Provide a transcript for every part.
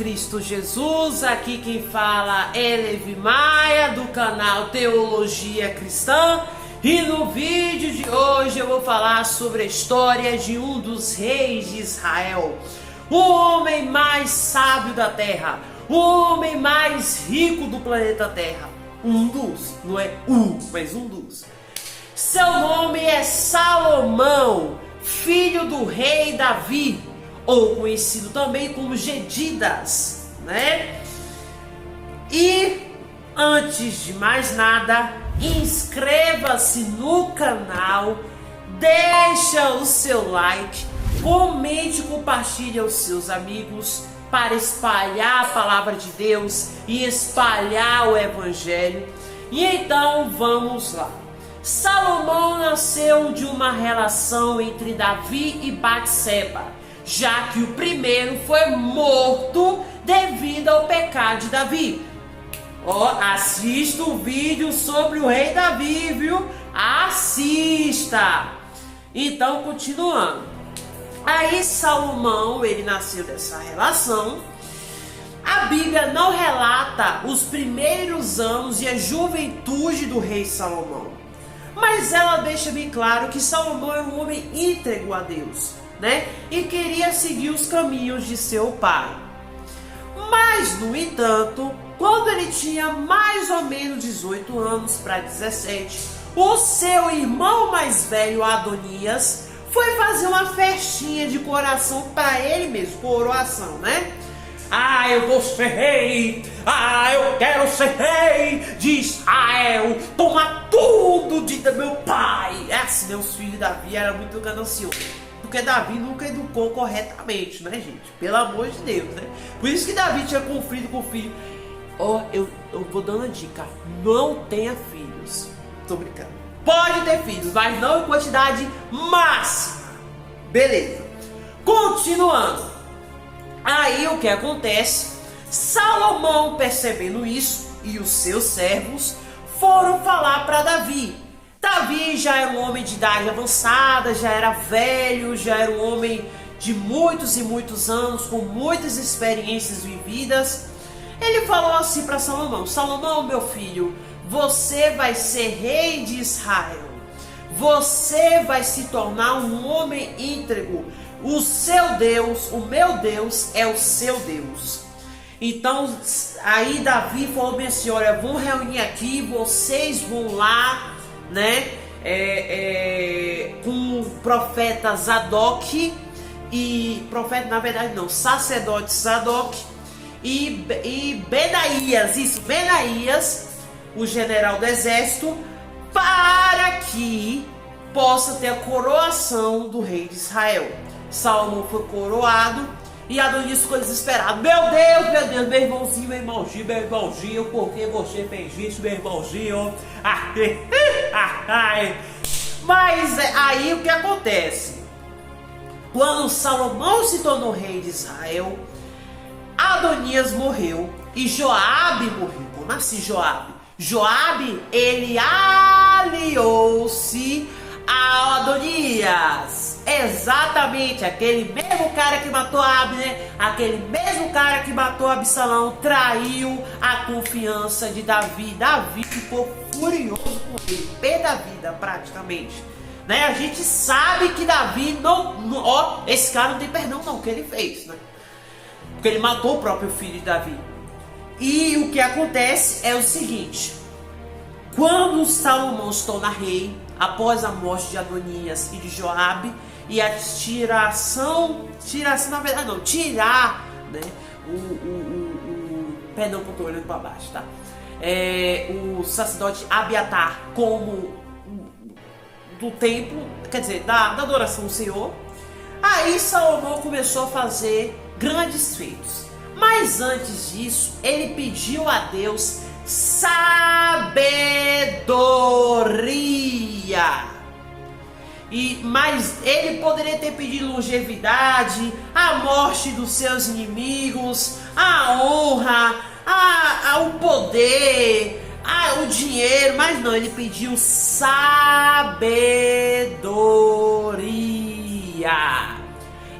Cristo Jesus. Aqui quem fala é Levi Maia, do canal Teologia Cristã. E no vídeo de hoje eu vou falar sobre a história de um dos reis de Israel, o homem mais sábio da terra, o homem mais rico do planeta Terra. Um dos, não é mas um dos. Seu nome é Salomão, filho do rei Davi, ou conhecido também como Gedidas, né? E antes de mais nada, inscreva-se no canal, deixa o seu like, comente e compartilhe aos seus amigos para espalhar a palavra de Deus e espalhar o evangelho. E então vamos lá. Salomão nasceu de uma relação entre Davi e Batseba, já que o primeiro foi morto devido ao pecado de Davi. Assista o vídeo sobre o rei Davi, viu? Assista! Então, continuando. Aí Salomão, ele nasceu dessa relação. A Bíblia não relata os primeiros anos e a juventude do rei Salomão, mas ela deixa bem claro que Salomão era um homem íntegro a Deus, né? E queria seguir os caminhos de seu pai. Mas, no entanto, quando ele tinha mais ou menos 18 anos para 17, o seu irmão mais velho, Adonias, foi fazer uma festinha de coração para ele mesmo, coroação, né? Eu vou ser rei, eu quero ser rei de Israel, tomar tudo de meu pai. Meus filhos de Davi eram muito gananciosos, porque Davi nunca educou corretamente, né, gente? Pelo amor de Deus, né? Por isso que Davi tinha conflito com o filho. Eu vou dando a dica, não tenha filhos. Tô brincando. Pode ter filhos, mas não em quantidade máxima. Beleza. Continuando. Aí o que acontece? Salomão, percebendo isso, e os seus servos foram falar para Davi. Davi já era um homem de idade avançada, já era velho, já era um homem de muitos e muitos anos, com muitas experiências vividas. Ele falou assim para Salomão: Salomão, meu filho, você vai ser rei de Israel. Você vai se tornar um homem íntegro. O seu Deus, o meu Deus, é o seu Deus. Então, aí Davi falou bem assim: olha, vamos reunir aqui, vocês vão lá, né? Com o profeta Zadok e profeta, na verdade não, sacerdote Zadok e Benaías, o general do exército, para que possa ter a coroação do rei de Israel. Salomão foi coroado e Adonias ficou desesperado. Meu Deus, meu irmãozinho, por que você fez isso, meu irmãozinho? Mas aí o que acontece? Quando Salomão se tornou rei de Israel, Adonias morreu e Joabe morreu. Como assim Joabe? Joabe, ele aliou-se a Adonias. Exatamente, aquele mesmo cara que matou Abner, aquele mesmo cara que matou Absalão, traiu a confiança de Davi. Davi ficou furioso com ele, pé da vida praticamente, né? A gente sabe que Davi esse cara não tem perdão não, o que ele fez, né? Porque ele matou o próprio filho de Davi. E o que acontece é o seguinte: quando Salomão se torna rei, após a morte de Adonias e de Joabe, e a tirar, né, perdão que eu tô olhando para baixo, tá? O sacerdote Abiatar como do templo, quer dizer, da adoração ao Senhor. Aí Salomão começou a fazer grandes feitos. Mas antes disso, ele pediu a Deus sabedoria. Mas ele poderia ter pedido longevidade, a morte dos seus inimigos, a honra, o poder, o dinheiro, mas não, ele pediu sabedoria.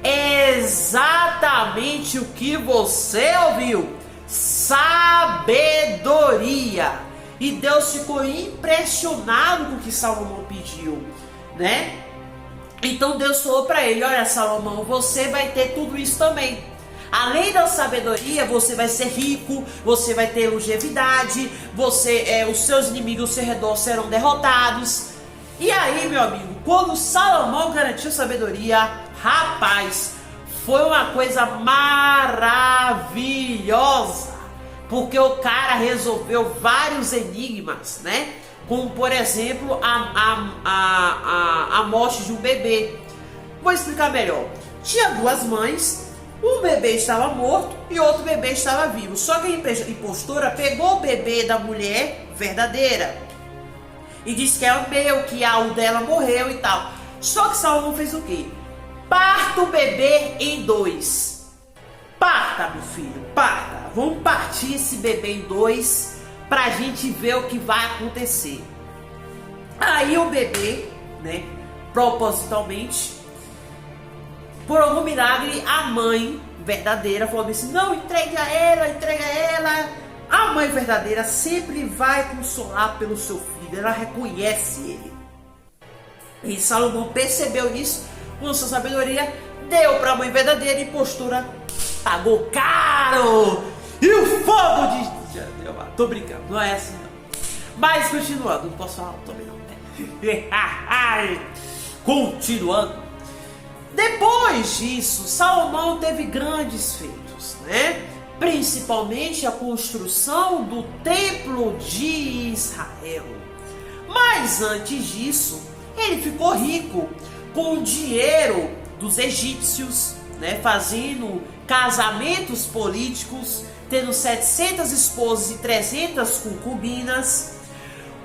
Exatamente exatamente o que você ouviu: sabedoria. E Deus ficou impressionado com o que Salomão pediu, né? Então Deus falou para ele: olha, Salomão, você vai ter tudo isso também. Além da sabedoria, você vai ser rico, você vai ter longevidade, os seus inimigos ao seu redor serão derrotados. E aí, meu amigo, quando Salomão garantiu sabedoria, rapaz, foi uma coisa maravilhosa, porque o cara resolveu vários enigmas, né? Como, por exemplo, a morte de um bebê. Vou explicar melhor. Tinha duas mães, um bebê estava morto e outro bebê estava vivo. Só que a impostora pegou o bebê da mulher verdadeira e disse que é o meu, que o dela morreu e tal. Só que Salomão fez o quê? Parta o bebê em dois. Parta, meu filho, parta. Vamos partir esse bebê em dois pra gente ver o que vai acontecer. Aí o bebê, né, propositalmente, por algum milagre, a mãe verdadeira falou assim: não, entrega ela, entrega ela. A mãe verdadeira sempre vai consolar pelo seu filho, ela reconhece ele. E Salomão percebeu isso, com sua sabedoria, deu para a mãe verdadeira e impostora pagou caro. E o fogo de... Tô brincando, não é assim não. Mas continuando, não posso falar também não. Continuando. Depois disso, Salomão teve grandes feitos, né? Principalmente a construção do templo de Israel. Mas antes disso, ele ficou rico com o dinheiro dos egípcios, né? Fazendo casamentos políticos, tendo 700 esposas e 300 concubinas.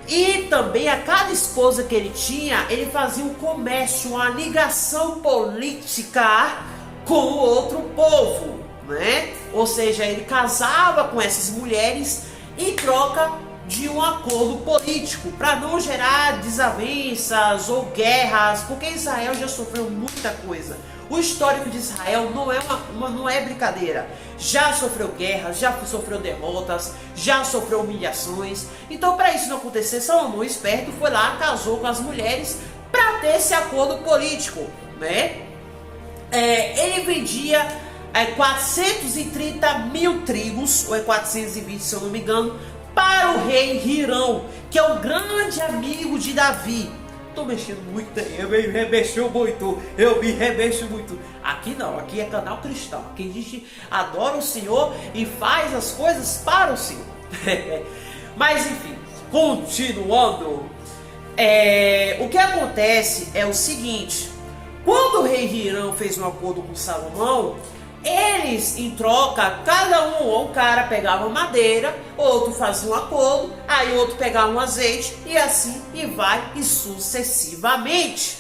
E também a cada esposa que ele tinha, ele fazia um comércio, uma ligação política com o outro povo, né? Ou seja, ele casava com essas mulheres em troca de um acordo político, para não gerar desavenças ou guerras, porque Israel já sofreu muita coisa. O histórico de Israel não é brincadeira. Já sofreu guerras, já sofreu derrotas, já sofreu humilhações. Então, para isso não acontecer, Salomão, esperto, foi lá, casou com as mulheres para ter esse acordo político, né? Ele vendia 430 mil trigos, ou 420 se eu não me engano, para o rei Hirão, que é um grande amigo de Davi. Tô mexendo muito, eu me remexo muito. Aqui não, aqui é canal cristão. Aqui a gente adora o Senhor e faz as coisas para o Senhor. Mas enfim, continuando. O que acontece é o seguinte: quando o rei Hirão fez um acordo com Salomão, eles, em troca, cada um cara pegava madeira, outro fazia um acordo, aí outro pegava um azeite, e assim e vai, e sucessivamente.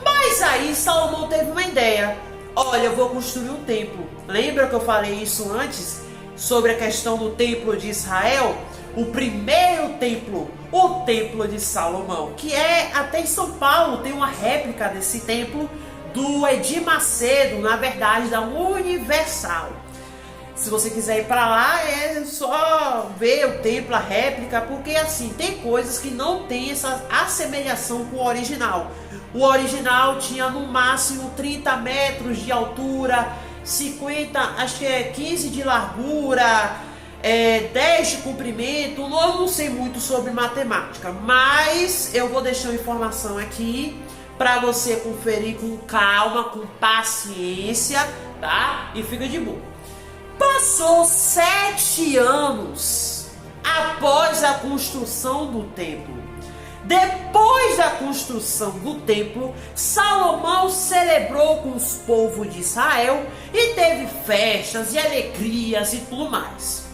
Mas aí Salomão teve uma ideia: olha, eu vou construir um templo. Lembra que eu falei isso antes, sobre a questão do templo de Israel? O primeiro templo, o templo de Salomão, que até em São Paulo tem uma réplica desse templo, do Edir Macedo, na verdade da Universal. Se você quiser ir para lá, é só ver o templo, a réplica, porque assim, tem coisas que não tem essa assemelhação com o original. O original tinha no máximo 30 metros de altura, 50, acho que 15 de largura, 10 de comprimento. Eu não sei muito sobre matemática, mas eu vou deixar uma informação aqui para você conferir com calma, com paciência, tá? E fica de boa. Passou 7 anos após a construção do templo. Depois da construção do templo, Salomão celebrou com os povos de Israel e teve festas e alegrias e tudo mais.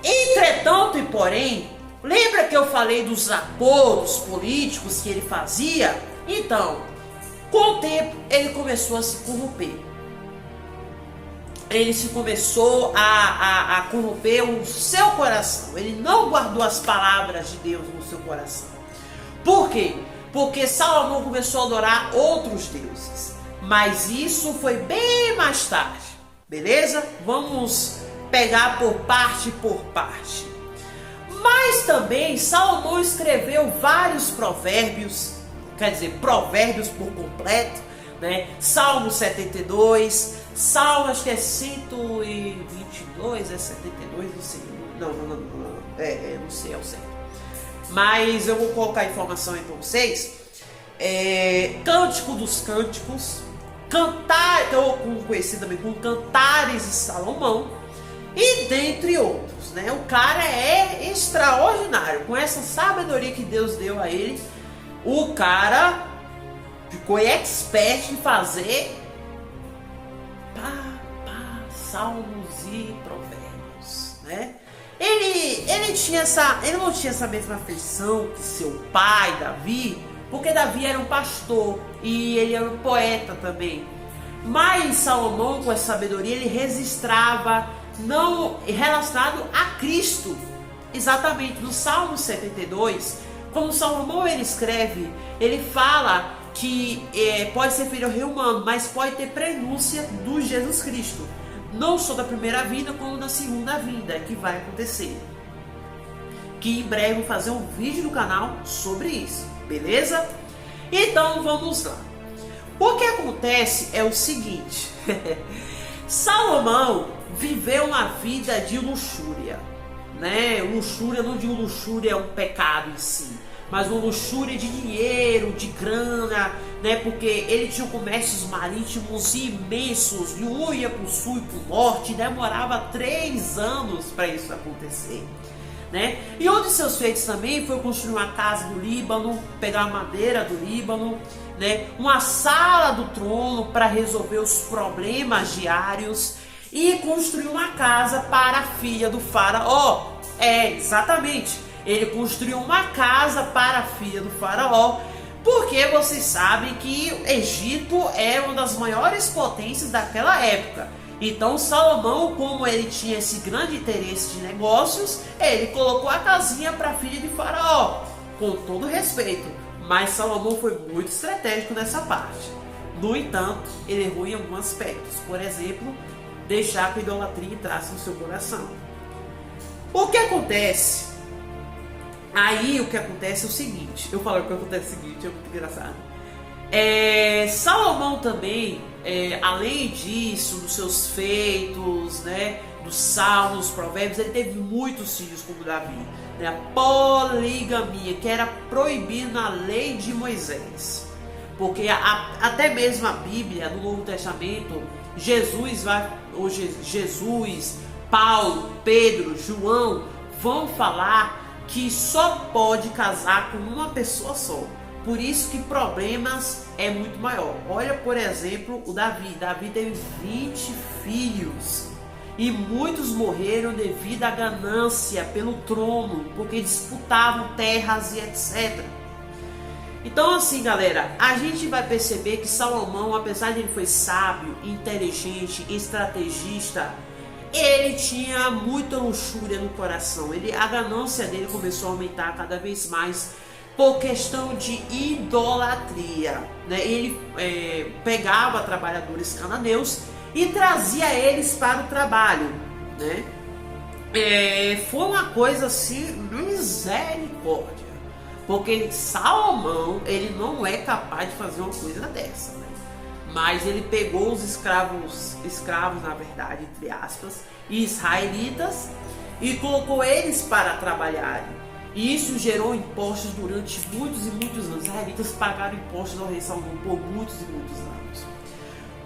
Entretanto e porém, lembra que eu falei dos acordos políticos que ele fazia? Então, com o tempo, ele começou a se corromper. Ele se começou a corromper o seu coração. Ele não guardou as palavras de Deus no seu coração. Por quê? Porque Salomão começou a adorar outros deuses. mas isso foi bem mais tarde, beleza? Vamos pegar por parte. Mas também Salomão escreveu vários provérbios, quer dizer, provérbios por completo, né? Salmo 72, Salmo acho que é 122, é 72, não sei, não, não sei ao certo. Mas eu vou colocar a informação aí para vocês. Cântico dos Cânticos, ou conhecido também como Cantares de Salomão, e dentre outros, né? O cara é extraordinário, com essa sabedoria que Deus deu a ele, o cara ficou expert em fazer salmos e provérbios, né? Ele não tinha essa mesma afeição que seu pai, Davi, porque Davi era um pastor e ele era um poeta também. Mas Salomão, com essa sabedoria, ele registrava não relacionado a Cristo. Exatamente, no Salmo 72, quando Salomão ele escreve, ele fala que pode ser filho ao rei humano, mas pode ter prenúncia do Jesus Cristo. Não só da primeira vinda, como da segunda vinda, que vai acontecer. Que em breve vou fazer um vídeo no canal sobre isso, beleza? Então vamos lá. O que acontece é o seguinte: Salomão viveu uma vida de luxúria, né? Luxúria, não digo luxúria é um pecado em si, mas uma luxúria de dinheiro, de grana, né? Porque ele tinha comércios marítimos imensos, e um ia para o sul e para o norte, e demorava 3 anos para isso acontecer, né? E um de seus feitos também foi construir uma casa do Líbano, pegar madeira do Líbano, né? Uma sala do trono para resolver os problemas diários, e construir uma casa para a filha do faraó. Exatamente, ele construiu uma casa para a filha do faraó, porque vocês sabem que o Egito é uma das maiores potências daquela época. Então Salomão, como ele tinha esse grande interesse de negócios, ele colocou a casinha para a filha de faraó, com todo respeito. Mas Salomão foi muito estratégico nessa parte. No entanto, ele errou em alguns aspectos. Por exemplo, deixar que a idolatria entrasse no seu coração. O que acontece? Aí o que acontece é o seguinte. Eu falo que acontece é o seguinte, é muito engraçado. Salomão também, além disso, dos seus feitos, né, dos salmos, provérbios, ele teve muitos filhos como Davi, né, a poligamia, que era proibida na lei de Moisés. Porque até mesmo a Bíblia, no Novo Testamento, Jesus, Paulo, Pedro, João vão falar que só pode casar com uma pessoa só. Por isso que problemas é muito maior. Olha, por exemplo, o Davi. Davi teve 20 filhos. E muitos morreram devido à ganância pelo trono, porque disputavam terras e etc. Então assim, galera, a gente vai perceber que Salomão, apesar de ele foi sábio, inteligente, estrategista, ele tinha muita luxúria no coração. A ganância dele começou a aumentar cada vez mais por questão de idolatria, né? Ele pegava trabalhadores cananeus e trazia eles para o trabalho, né? Foi uma coisa assim, misericórdia. Porque Salomão, ele não é capaz de fazer uma coisa dessa, né? Mas ele pegou os escravos na verdade, entre aspas, israelitas, e colocou eles para trabalharem. E isso gerou impostos durante muitos e muitos anos. Os israelitas pagaram impostos ao rei Salomão por muitos e muitos anos.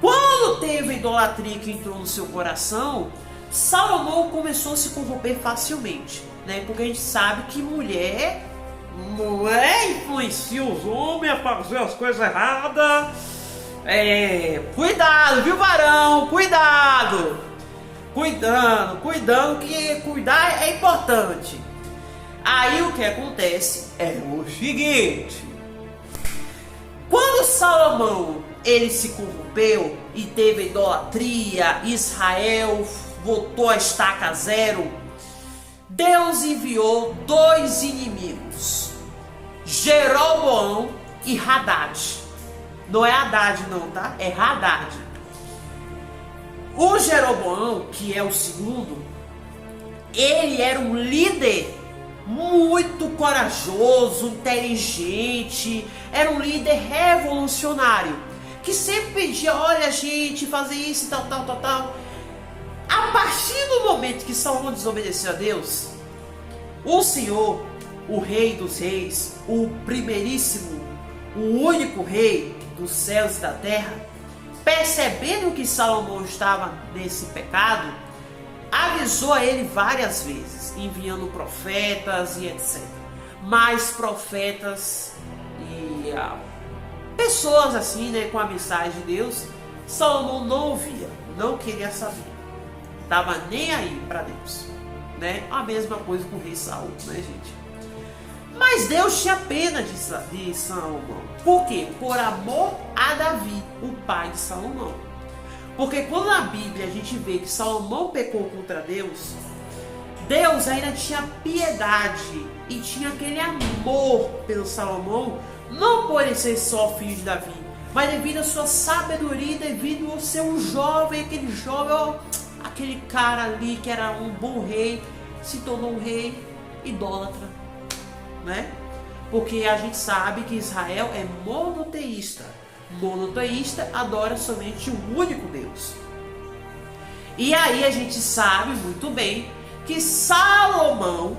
Quando teve a idolatria que entrou no seu coração, Salomão começou a se corromper facilmente, né? Porque a gente sabe que mulher influencia os homens a fazer as coisas erradas. Cuidado, viu, varão? Cuidado, que cuidar é importante. Aí o que acontece é o seguinte: quando Salomão ele se corrompeu e teve idolatria, Israel voltou a estaca zero, Deus enviou 2 inimigos, Jeroboão e Hadad. Não é Haddad não, tá? É Haddad. O Jeroboão, que é o segundo, ele era um líder muito corajoso, inteligente, era um líder revolucionário, que sempre pedia, olha gente, fazer isso e tal. A partir do momento que Salomão desobedeceu a Deus, o Senhor, o Rei dos Reis, o primeiríssimo, o único Rei dos céus e da terra, percebendo que Salomão estava nesse pecado, avisou a ele várias vezes, enviando profetas e etc. Mas profetas e pessoas assim, né, com a mensagem de Deus, Salomão não ouvia, não queria saber, tava nem aí para Deus, né? A mesma coisa com o rei Saul, né, gente? Mas Deus tinha pena de Salomão. Por quê? Por amor a Davi, o pai de Salomão. Porque quando na Bíblia a gente vê que Salomão pecou contra Deus, Deus ainda tinha piedade e tinha aquele amor pelo Salomão, não por ele ser só filho de Davi, mas devido à sua sabedoria, devido ao seu jovem, aquele jovem, ó, aquele cara ali que era um bom rei, se tornou um rei idólatra, né? Porque a gente sabe que Israel é monoteísta. Monoteísta adora somente o único Deus. E aí a gente sabe muito bem que Salomão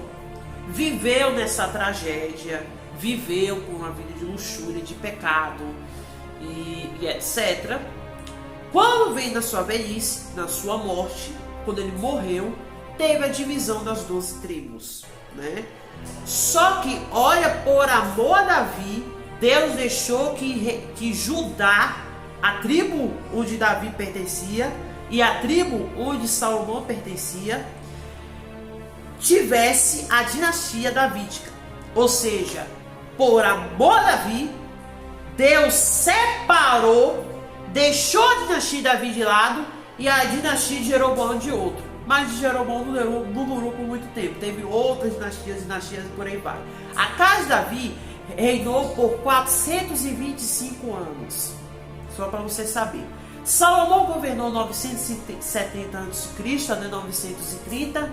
viveu nessa tragédia, viveu com uma vida de luxúria, de pecado e etc. Quando vem na sua velhice, na sua morte, quando ele morreu, teve a divisão das 12 tribos, né? Só que, olha, por amor a Davi, Deus deixou que Judá, a tribo onde Davi pertencia, e a tribo onde Salomão pertencia, tivesse a dinastia davídica. Ou seja, por amor a Davi, Deus separou, deixou a dinastia de Davi de lado e a dinastia de Jeroboão de outro. Mas Jeroboão não durou por muito tempo. Teve outras dinastias e por aí vai. A casa de Davi reinou por 425 anos. Só para você saber. Salomão governou 970 a.C. até 930.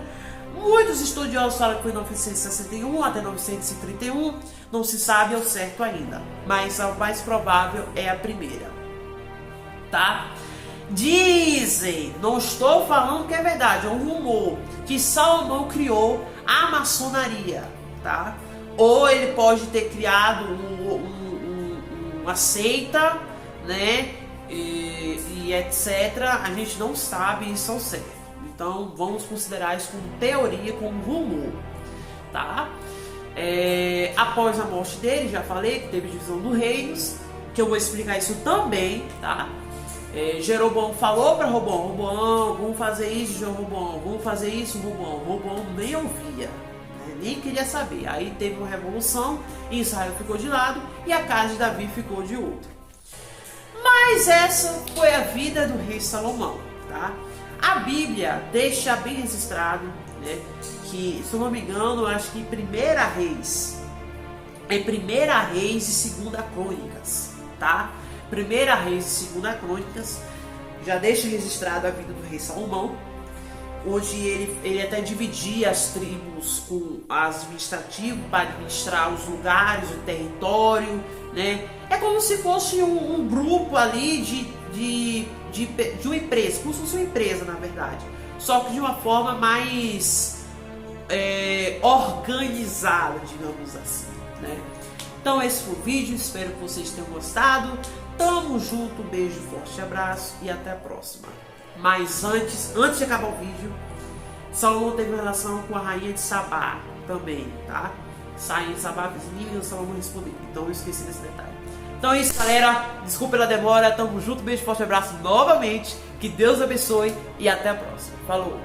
Muitos estudiosos falam que foi 961 até 931. Não se sabe ao certo ainda. Mas a mais provável é a primeira. Tá? Dizem, não estou falando que é verdade, é um rumor, que Salomão criou a maçonaria, tá? Ou ele pode ter criado uma seita, né? E etc. A gente não sabe isso ao certo. Então vamos considerar isso como teoria, como rumor, tá? Após a morte dele, já falei que teve divisão dos reinos, que eu vou explicar isso também, tá? Jeroboão falou para Roboão, Roboão, vamos fazer isso, Jeroboão, vamos fazer isso, Roboão. Roboão nem ouvia, né? Nem queria saber. Aí teve uma revolução, Israel ficou de lado e a casa de Davi ficou de outro. Mas essa foi a vida do rei Salomão, tá? A Bíblia deixa bem registrado, né, que, se eu não me engano, acho que em 1 Reis, e 2 Crônicas, tá? 1 Reis e 2 Crônicas já deixa registrado a vida do rei Salomão, onde ele até dividia as tribos com administrativo para administrar os lugares, o território, né? É como se fosse um grupo ali de uma empresa, como se fosse uma empresa, na verdade, só que de uma forma mais organizada, digamos assim, né? Então esse foi o vídeo, espero que vocês tenham gostado. Tamo junto, um beijo, forte abraço e até a próxima. Mas antes de acabar o vídeo, Salomão teve uma relação com a rainha de Sabá também, tá? Rainha de Sabá vizinha e o Salomão respondeu. Então eu esqueci desse detalhe. Então é isso, galera. Desculpa pela demora. Tamo junto, beijo, forte abraço novamente. Que Deus abençoe e até a próxima. Falou!